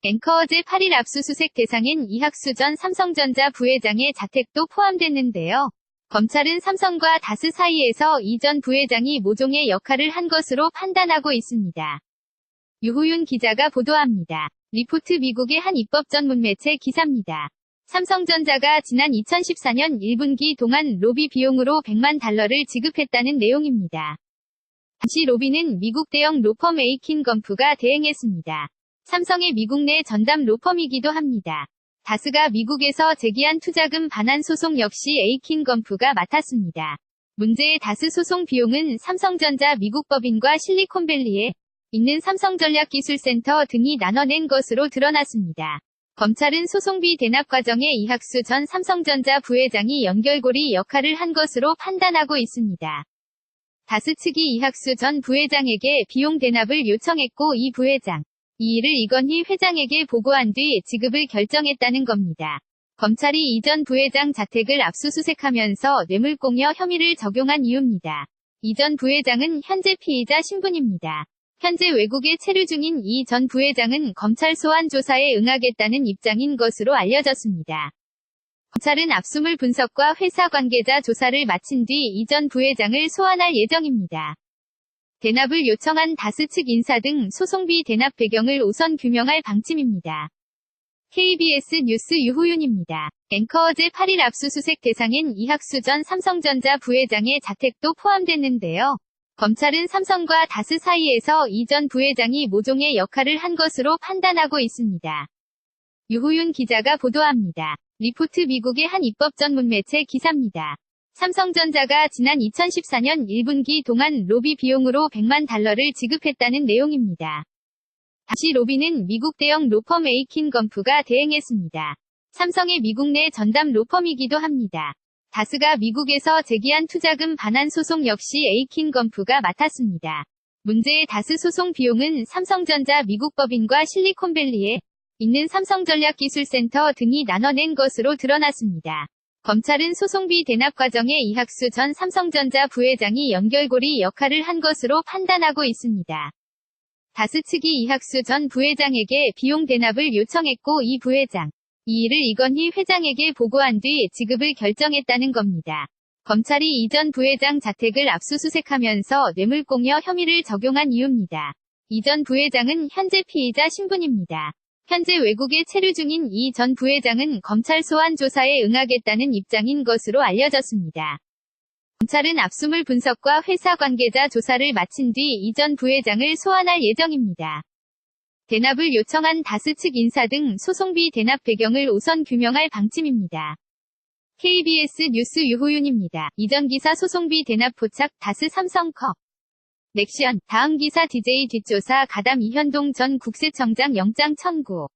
앵커 어제 8일 압수수색 대상인 이학수 전 삼성전자 부회장의 자택도 포함됐는데요. 검찰은 삼성과 다스 사이에서 이 전 부회장이 모종의 역할을 한 것으로 판단하고 있습니다. 유호윤 기자가 보도합니다. 리포트 미국의 한 입법 전문 매체 기사입니다. 삼성전자가 지난 2014년 1분기 동안 로비 비용으로 $100만 지급했다는 내용입니다. 당시 로비는 미국 대형 로펌 에이킨 건프가 대행했습니다. 삼성의 미국 내 전담 로펌이기도 합니다. 다스가 미국에서 제기한 투자금 반환 소송 역시 에이킨 건프가 맡았습니다. 문제의 다스 소송 비용은 삼성전자 미국 법인과 실리콘밸리에 있는 삼성전략기술센터 등이 나눠낸 것으로 드러났습니다. 검찰은 소송비 대납 과정에 이학수 전 삼성전자 부회장이 연결고리 역할을 한 것으로 판단하고 있습니다. 다스 측이 이학수 전 부회장에게 비용 대납을 요청했고 이 부회장 이 일을 이건희 회장에게 보고한 뒤 지급을 결정했다는 겁니다. 검찰이 이 전 부회장 자택을 압수수색하면서 뇌물공여 혐의를 적용한 이유입니다. 이 전 부회장은 현재 피의자 신분입니다. 현재 외국에 체류 중인 이 전 부회장은 검찰 소환 조사에 응하겠다는 입장인 것으로 알려졌습니다. 검찰은 압수물 분석과 회사 관계자 조사를 마친 뒤 이 전 부회장을 소환할 예정입니다. 대납을 요청한 다스 측 인사 등 소송비 대납 배경을 우선 규명할 방침입니다. KBS 뉴스 유호윤입니다. 앵커 어제 8일 압수수색 대상인 이학수 전 삼성전자 부회장의 자택도 포함됐는데요. 검찰은 삼성과 다스 사이에서 이 전 부회장이 모종의 역할을 한 것으로 판단하고 있습니다. 유호윤 기자가 보도합니다. 리포트 미국의 한 입법 전문 매체 기사입니다. 삼성전자가 지난 2014년 1분기 동안 로비 비용으로 $100만 지급했다는 내용입니다. 당시 로비는 미국 대형 로펌 에이킨 건프가 대행했습니다. 삼성의 미국 내 전담 로펌이기도 합니다. 다스가 미국에서 제기한 투자금 반환 소송 역시 에이킨 건프가 맡았습니다. 문제의 다스 소송 비용은 삼성전자 미국 법인과 실리콘밸리에 있는 삼성전략기술센터 등이 나눠낸 것으로 드러났습니다. 검찰은 소송비 대납 과정에 이학수 전 삼성전자 부회장이 연결고리 역할을 한 것으로 판단하고 있습니다. 다스 측이 이학수 전 부회장에게 비용 대납을 요청했고 이 부회장 이 일을 이건희 회장에게 보고한 뒤 지급을 결정했다는 겁니다. 검찰이 이 전 부회장 자택을 압수수색하면서 뇌물공여 혐의를 적용한 이유입니다. 이 전 부회장은 현재 피의자 신분입니다. 현재 외국에 체류 중인 이 전 부회장은 검찰 소환 조사에 응하겠다는 입장인 것으로 알려졌습니다. 검찰은 압수물 분석과 회사 관계자 조사를 마친 뒤 이 전 부회장을 소환할 예정입니다. 대납을 요청한 다스 측 인사 등 소송비 대납 배경을 우선 규명할 방침입니다. KBS 뉴스 유호윤입니다. 이전 기사 소송비 대납 포착 다스 삼성커 넥션 다음 기사 DJ 뒷조사 가담 이현동 전 국세청장 영장 청구.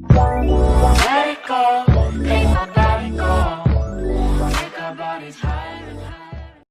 Let it go, let my body go. Take our bodies high.